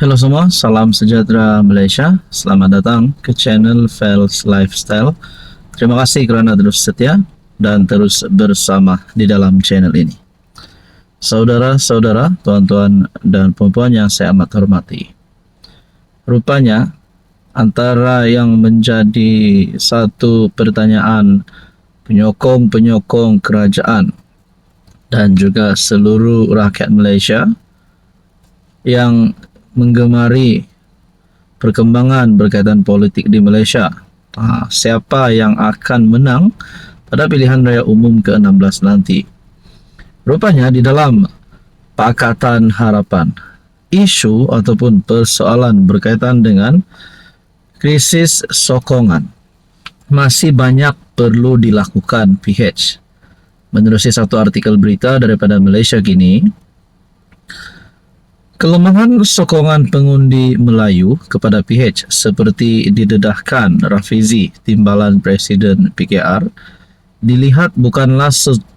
Halo semua, salam sejahtera Malaysia. Selamat datang ke channel Fels Lifestyle. Terima kasih kerana terus setia dan terus bersama di dalam channel ini. Saudara-saudara, tuan-tuan dan puan-puan yang saya amat hormati. Rupanya antara yang menjadi satu pertanyaan penyokong-penyokong kerajaan dan juga seluruh rakyat Malaysia yang menggemari perkembangan berkaitan politik di Malaysia. Siapa yang akan menang pada pilihan raya umum ke-16 nanti? Rupanya di dalam Pakatan Harapan, isu ataupun persoalan berkaitan dengan krisis sokongan masih banyak perlu dilakukan PH. Menerusi satu artikel berita daripada Malaysia Kini, kelemahan sokongan pengundi Melayu kepada PH seperti didedahkan Rafizi, Timbalan Presiden PKR, dilihat bukanlah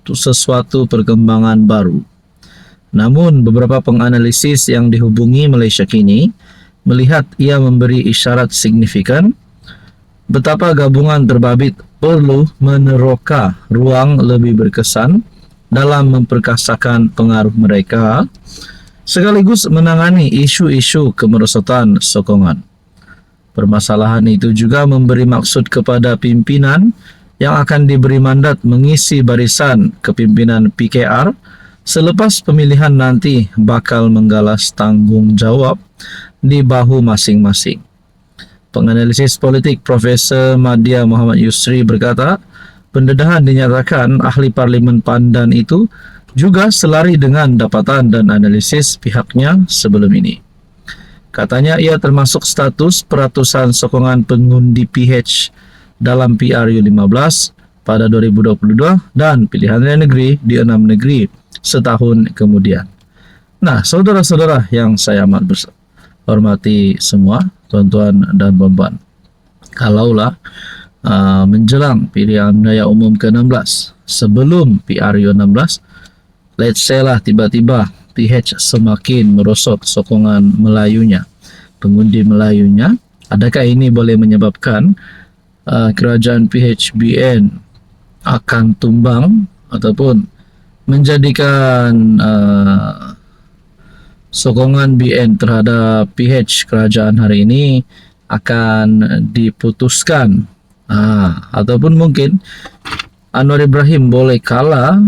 sesuatu perkembangan baru. Namun beberapa penganalisis yang dihubungi Malaysia Kini melihat ia memberi isyarat signifikan betapa gabungan terbabit perlu meneroka ruang lebih berkesan dalam memperkasakan pengaruh mereka sekaligus menangani isu-isu kemerosotan sokongan. Permasalahan itu juga memberi maksud kepada pimpinan yang akan diberi mandat mengisi barisan kepimpinan PKR selepas pemilihan nanti bakal menggalas tanggungjawab di bahu masing-masing. Penganalisis politik Profesor Madya Muhammad Yusri berkata, pendedahan dinyatakan ahli Parlimen Pandan itu juga selari dengan dapatan dan analisis pihaknya sebelum ini. Katanya ia termasuk status peratusan sokongan pengundi PH dalam PRU15 pada 2022 dan pilihan raya negeri di 6 negeri setahun kemudian. Nah, saudara-saudara yang saya amat hormati semua, tuan-tuan dan puan-puan, kalaulah menjelang pilihan raya umum ke-16 sebelum PRU16, let's say lah tiba-tiba PH semakin merosot sokongan Melayunya, pengundi Melayunya, adakah ini boleh menyebabkan kerajaan PHBN akan tumbang ataupun menjadikan sokongan BN terhadap PH kerajaan hari ini akan diputuskan, ataupun mungkin Anwar Ibrahim boleh kalah,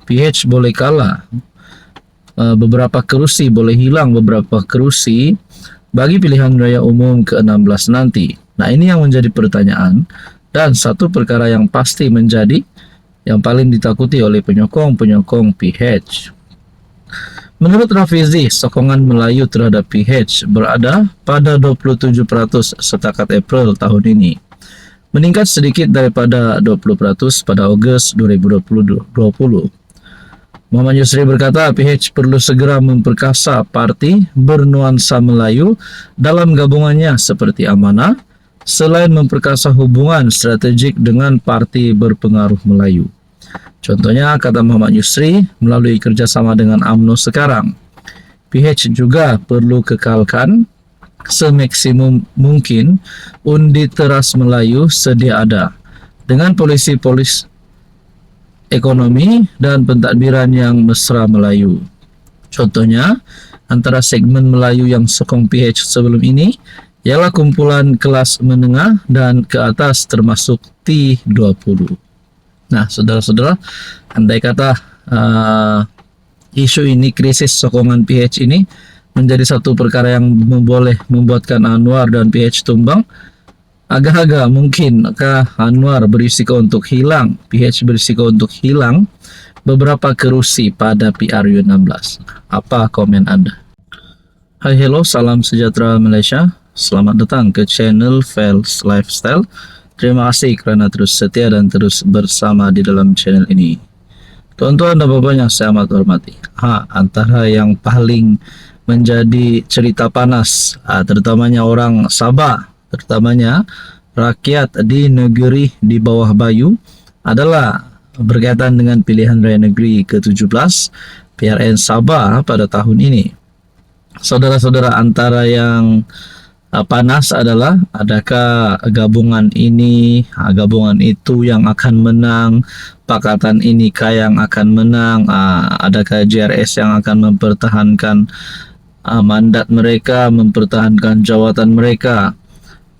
PH boleh kalah, beberapa kerusi boleh hilang, beberapa kerusi bagi pilihan raya umum ke-16 nanti. Nah, ini yang menjadi pertanyaan dan satu perkara yang pasti menjadi yang paling ditakuti oleh penyokong-penyokong PH. Menurut Rafizi, sokongan Melayu terhadap PH berada pada 27% setakat April tahun ini, meningkat sedikit daripada 20% pada Ogos 2020. Muhammad Yusri berkata PH perlu segera memperkasa parti bernuansa Melayu dalam gabungannya seperti Amanah, selain memperkasa hubungan strategik dengan parti berpengaruh Melayu. Contohnya, kata Muhammad Yusri, melalui kerjasama dengan UMNO sekarang, PH juga perlu kekalkan semaksimum mungkin undi teras Melayu sedia ada dengan polisi-polisi ekonomi dan pentadbiran yang mesra Melayu. Contohnya, antara segmen Melayu yang sokong PH sebelum ini ialah kumpulan kelas menengah dan ke atas termasuk T20. Nah, saudara-saudara, andai kata isu ini, krisis sokongan PH ini menjadi satu perkara yang boleh membuatkan Anwar dan PH tumbang, agak-agak mungkinkah Anwar berisiko untuk hilang, PH berisiko untuk hilang beberapa kerusi pada PRU16. Apa komen Anda? Hai, hello, salam sejahtera Malaysia. Selamat datang ke channel Fels Lifestyle. Terima kasih kerana terus setia dan terus bersama di dalam channel ini. Tuan-tuan dan puan-puan yang saya amat hormati, antara yang paling menjadi cerita panas, terutamanya orang Sabah, terutamanya rakyat di negeri di bawah Bayu, adalah berkaitan dengan pilihan raya negeri ke-17 PRN Sabah pada tahun ini. saudara-saudara, antara yang panas adalah adakah gabungan ini, gabungan itu yang akan menang, pakatan ini kah yang akan menang, adakah JRS yang akan mempertahankan mandat mereka, mempertahankan jawatan mereka.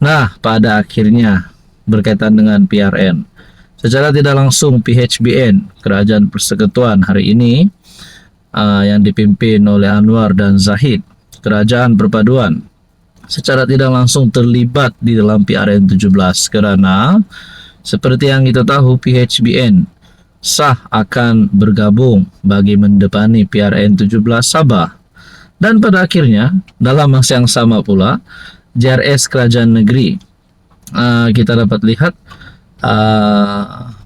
Nah, pada akhirnya berkaitan dengan PRN, secara tidak langsung PHBN, Kerajaan Persekutuan hari ini yang dipimpin oleh Anwar dan Zahid, Kerajaan Perpaduan, secara tidak langsung terlibat di dalam PRN 17 karena seperti yang kita tahu, PHBN sah akan bergabung bagi mendepani PRN 17 Sabah. Dan pada akhirnya dalam masa yang sama pula JRS Kerajaan Negeri, kita dapat lihat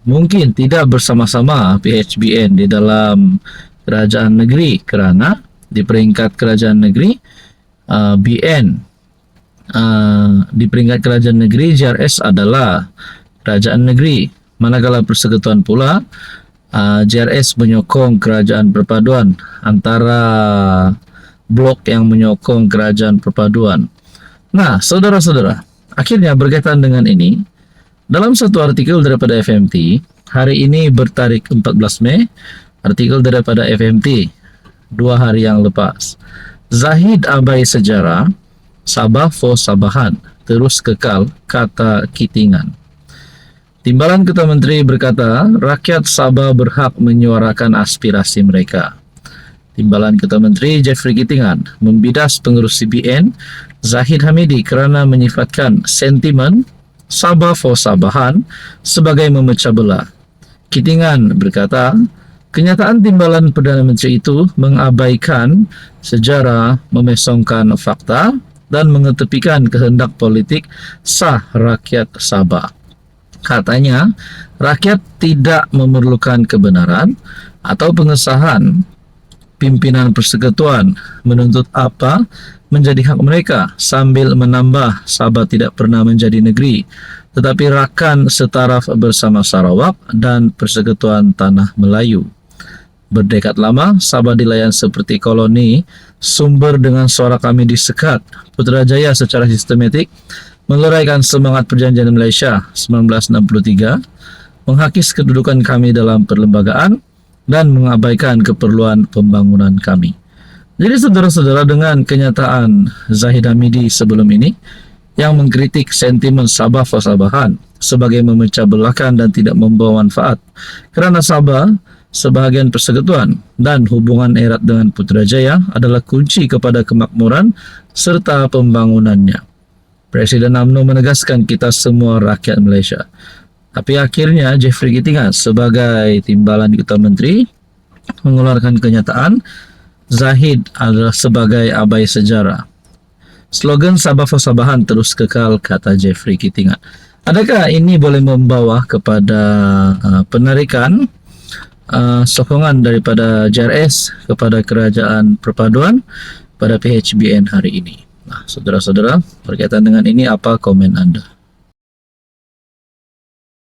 mungkin tidak bersama-sama PHBN di dalam Kerajaan Negeri karena di peringkat Kerajaan Negeri BN, di peringkat Kerajaan Negeri JRS adalah Kerajaan Negeri, manakala Persekutuan pula JRS menyokong Kerajaan Perpaduan, antara blok yang menyokong Kerajaan Perpaduan. Nah, saudara-saudara, akhirnya berkaitan dengan ini, dalam satu artikel daripada FMT hari ini bertarik 14 Mei, artikel daripada FMT 2 hari yang lepas, Zahid abai sejarah, Sabah for Sabahan terus kekal, kata Kitingan. Timbalan Ketua Menteri berkata, rakyat Sabah berhak menyuarakan aspirasi mereka. Timbalan Ketua Menteri Jeffrey Kitingan membidas pengurus CBN Zahid Hamidi kerana menyifatkan sentimen Sabah for Sabahan sebagai memecah belah. Kitingan berkata, kenyataan timbalan Perdana Menteri itu mengabaikan sejarah, memesongkan fakta dan mengetepikan kehendak politik sah rakyat Sabah. Katanya, rakyat tidak memerlukan kebenaran atau pengesahan pimpinan persekutuan menuntut apa menjadi hak mereka, sambil menambah Sabah tidak pernah menjadi negeri tetapi rakan setaraf bersama Sarawak dan Persekutuan Tanah Melayu. Berdekad lama Sabah dilayan seperti koloni, sumber dengan suara kami disekat. Putrajaya secara sistematik meleraikan semangat perjanjian Malaysia 1963, menghakis kedudukan kami dalam perlembagaan dan mengabaikan keperluan pembangunan kami. Jadi saudara-saudara, dengan kenyataan Zahid Hamidi sebelum ini yang mengkritik sentimen Sabah for Sabahan sebagai memecah belahkan dan tidak membawa manfaat kerana Sabah sebahagian persekutuan dan hubungan erat dengan Putrajaya adalah kunci kepada kemakmuran serta pembangunannya. Presiden UMNO menegaskan kita semua rakyat Malaysia. Tapi akhirnya Jeffrey Kitingan sebagai timbalan Ketua Menteri mengeluarkan kenyataan Zahid adalah sebagai abai sejarah. Slogan Sabah for Sabahan terus kekal, kata Jeffrey Kitingan. Adakah ini boleh membawa kepada penarikan sokongan daripada JRS kepada Kerajaan Perpaduan pada PHBN hari ini? Nah, saudara-saudara, berkaitan dengan ini apa komen Anda?